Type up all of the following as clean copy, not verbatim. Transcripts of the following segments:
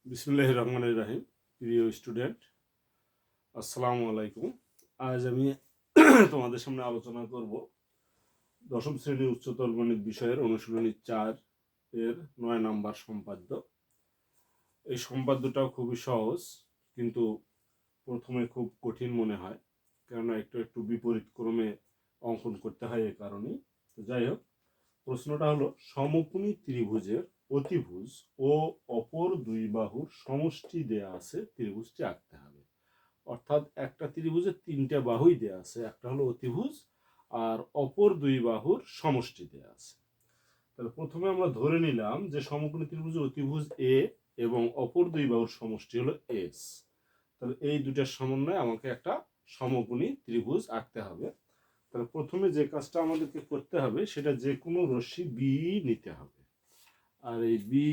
বিসমিল্লাহির রহমানির রহিম। প্রিয় স্টুডেন্ট, আসসালামু আলাইকুম। আজ আমি তোমাদের সামনে আলোচনা করব দশম শ্রেণীর উচ্চতর গণিত বিষয়ের অনুশীলনী 4 এর 9 নাম্বার সম্পাদ্য। এই সম্পাদ্যটাও খুবই সহজ, কিন্তু প্রথমে খুব কঠিন মনে হয়, কেননা একটু একটু বিপরীত ক্রমে অঙ্কন করতে হয়। এই কারণেই তো যাই হোক, প্রশ্নটা হলো সমকোণী ত্রিভুজের অতিভুজ ও অপর দুই বাহুর সমষ্টি দেয়া আছে, ত্রিভুজটি আঁকতে হবে। অর্থাৎ একটা ত্রিভুজের তিনটা বাহুই দেয়া আছে, একটা হলো অতিভুজ আর অপর দুই বাহুর সমষ্টি দেয়া আছে। তাহলে প্রথমে আমরা ধরে নিলাম যে সমকোণী ত্রিভুজের অতিভুজ এ এবং অপর দুই বাহুর সমষ্টি হলো এস। তাহলে এই দুটার সমন্বয়ে আমাকে একটা সমকোণী ত্রিভুজ আঁকতে হবে। তাহলে প্রথমে যে কাজটা আমাদেরকে করতে হবে সেটা যে কোনো রশ্মি বি নিতে হবে, আর এই বি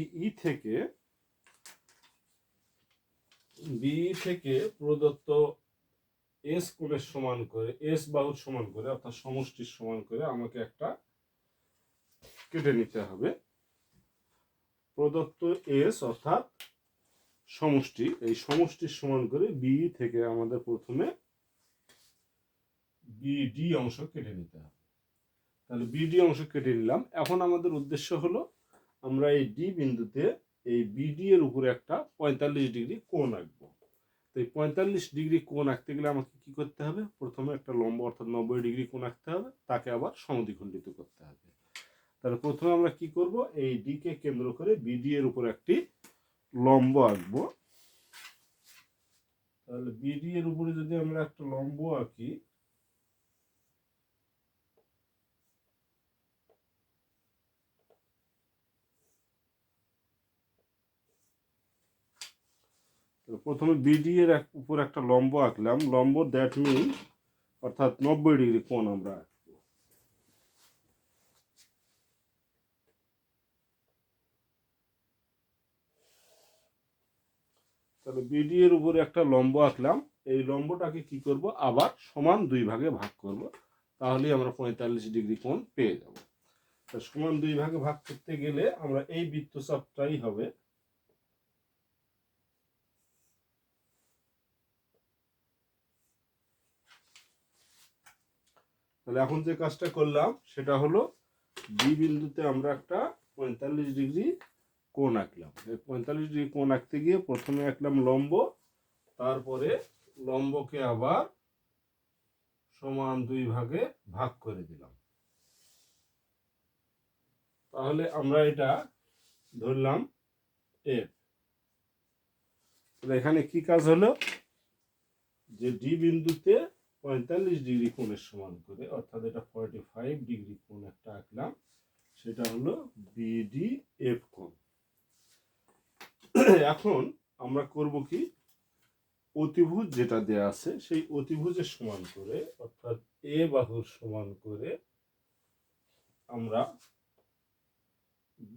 থেকে প্রদত্ত এস কোণের সমান করে, এস বাহুর সমান করে অর্থাৎ সমষ্টির সমান করে আমাকে একটা কেটে নিতে হবে। প্রদত্ত এস অর্থাৎ সমষ্টি, এই সমষ্টির সমান করে বি থেকে আমাদের প্রথমে বিডি অংশ কেটে নিতে হবে। তাহলে বিডি অংশ কেটে নিলাম। এখন আমাদের উদ্দেশ্য হলো আমরা এই ডি বিন্দুতে এই বিডি এর উপরে একটা 45 ডিগ্রি কোণ আঁকবো। তো এই 45 ডিগ্রি কোণ আঁকতে গেলে আমাকে কি করতে হবে? প্রথমে একটা লম্ব অর্থাৎ 90 ডিগ্রি কোণ আঁকতে হবে, তাকে আবার সমদ্বিখণ্ডিত করতে হবে। তাহলে প্রথমে আমরা কি করব? এই ডি কে কেন্দ্র করে বিডি এর উপর একটি লম্ব আঁকবো। তাহলে বিডি এর উপরে যদি আমরা একটা লম্ব আঁকি, প্রথমে বিডি এর উপর একটা লম্ব আঁকলাম। লম্ব দ্যাট মিন অর্থাৎ 90 ডিগ্রি কোণ আমরা আঁকবো। তাহলে বিডি এর উপরে একটা লম্ব আঁকলাম। এই লম্বটাকে কি করব? আবার সমান দুই ভাগে ভাগ করব, তাহলেই আমরা 45 ডিগ্রি কোণ পেয়ে যাব। সমান দুই ভাগে ভাগ করতে গেলে আমরা এই বৃত্তচাপটাই হবে। তাহলে এখন যে কাজটা করলাম সেটা হলো বি বিন্দুতে আমরা একটা 45 ডিগ্রি কোণ আঁকলাম। এই 45 ডিগ্রি কোণ আঁকতে গিয়ে প্রথমে আঁকলাম লম্ব, তারপরে লম্বকে আবার সমান দুই ভাগে ভাগ করে দিলাম। তাহলে আমরা এটা ধরলাম এফ। তাহলে এখানে কি কাজ হলো? যে ডি বিন্দুতে 45 ডিগ্রি কোণের সমান করে, অর্থাৎ এটা 45 ডিগ্রি কোণ একটা আঁকলাম, সেটা হলো বিডিএফ কোণ। এখন আমরা করব কি? অতিভুজ যেটা দেয়া আছে সেই অতিভুজের সমান করে, অর্থাৎ এ বাহুর সমান করে আমরা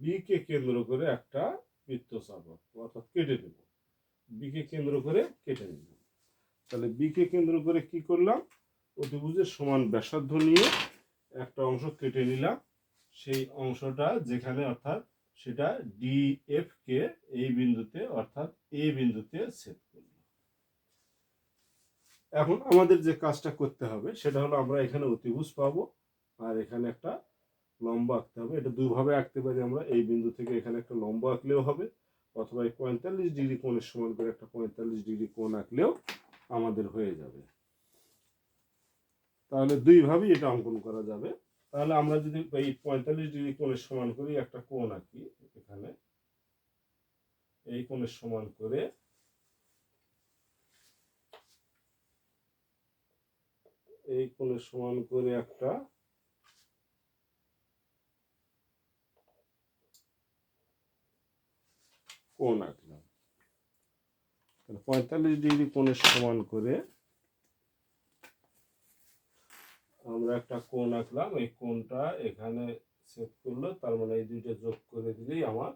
বি কে কেন্দ্র করে একটা বৃত্তচাপ অর্থাৎ কেটে দেব। বি কে কেন্দ্র করে কেটে নিলাম। তাহলে বি কে কেন্দ্র করে কি করলাম? অতিভুজের সমান ব্যাসার্ধ নিয়ে একটা অংশ কেটে নিলাম। সেই অংশটা যেখানে, অর্থাৎ সেটা ডিএফ কে এই বিন্দুতে অর্থাৎ এ বিন্দুতে ছেদ করল। এখন আমাদের যে কাজটা করতে হবে সেটা হলো আমরা এখানে অতিভুজ পাবো আর এখানে একটা লম্ব আঁকতে হবে। এটা দুইভাবে আঁকতে পারি আমরা। এই বিন্দু থেকে এখানে একটা লম্ব আঁকলেও হবে, অথবা 45 ডিগ্রি কোণের সমান করে একটা 45 ডিগ্রি কোণ আঁকলেও আমাদের হয়ে যাবে। তাহলে দুইভাবেই এটা অঙ্কন করা যাবে। তাহলে আমরা যদি এই 45 ডিগ্রি কোণের সমান করে একটা কোণ আঁকি, এখানে এই কোণের সমান করে এই কোণের সমান করে একটা কোণ আঁকলাম। 45 ডিগ্রি কোণের সমান করে আমরা একটা কোণ আঁকলাম। এই কোণটা এখানে ছেদ করলো, তার মানে এই দুইটা যোগ করে দিলেই আমার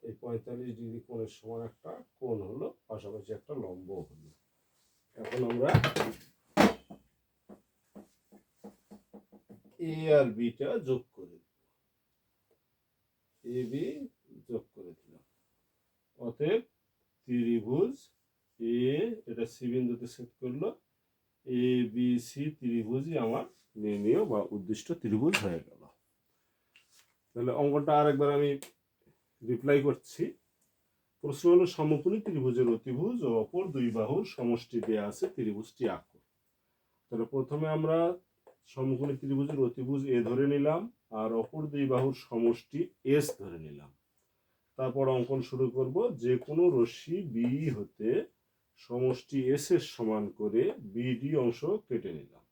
এই 45 ডিগ্রি কোণের সমান একটা কোণ হলো, পাশাপাশি একটা লম্ব হলো। এখন আমরা এ আর বিটা যোগ করে দিই, এ বি যোগ করে দিলাম। অতএব ত্রিভুজ এ, এটা সি বিন্দুতে সেট করলো, এ বি সি ত্রিভুজই আমার নির্ণীয় বা উদ্দিষ্ট ত্রিভুজ হয়ে গেল। তাহলে অঙ্কটা আরেকবার আমি রিপ্লাই করছি। প্রশ্ন হলো সমকোণী ত্রিভুজের অতিভুজ ও অপর দুই বাহুর সমষ্টি দেয়া আছে, ত্রিভুজটি আঁকো। তাহলে প্রথমে আমরা সমকোণী ত্রিভুজের অতিভুজ এ ধরে নিলাম আর অপর দুই বাহুর সমষ্টি এস ধরে নিলাম। তারপর অঙ্কন শুরু করব। যে কোনো রশ্মি বি হতে সমষ্টি এস এর সমান করে বিডি অংশ কেটে নিলাম।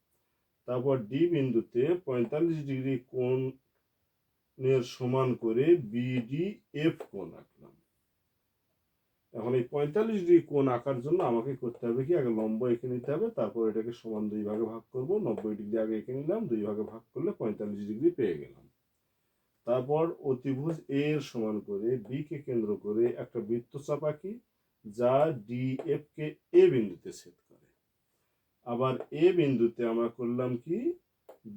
তারপর ডি বিন্দুতে 45 ডিগ্রি কোণের সমান করে বিডি এফ কোণ আঁকলাম। এখন এই 45 ডিগ্রি কোণ আঁকার জন্য আমাকে করতে হবে কি, আগে লম্ব এঁকে নিতে হবে, তারপর এটাকে সমান দুই ভাগে ভাগ করব। 90 ডিগ্রি আগে এঁকে নিলাম, দুই ভাগে ভাগ করলে 45 ডিগ্রি পেয়ে গেলাম। তারপর অতিভুজ এ এর সমান করে বি কে কেন্দ্র করে একটা বৃত্তচাপ আঁকি, যা ডি এফ কে এ বিন্দুতে ছেদ করে। আবার এ বিন্দুতে আমরা করলাম কি,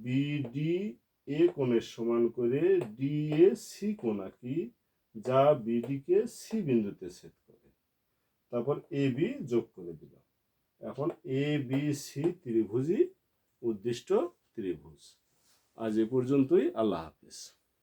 বিডি এ কোণের সমান করে ডি এ সি কোণ আঁকি, যা বিডি কে সি বিন্দুতে ছেদ করে। তারপর এ বি যোগ করে দিলাম। এখন এ বি সি ত্রিভুজই উদ্দিষ্ট ত্রিভুজ। আজ এ পর্যন্তই। আল্লাহ হাফেজ।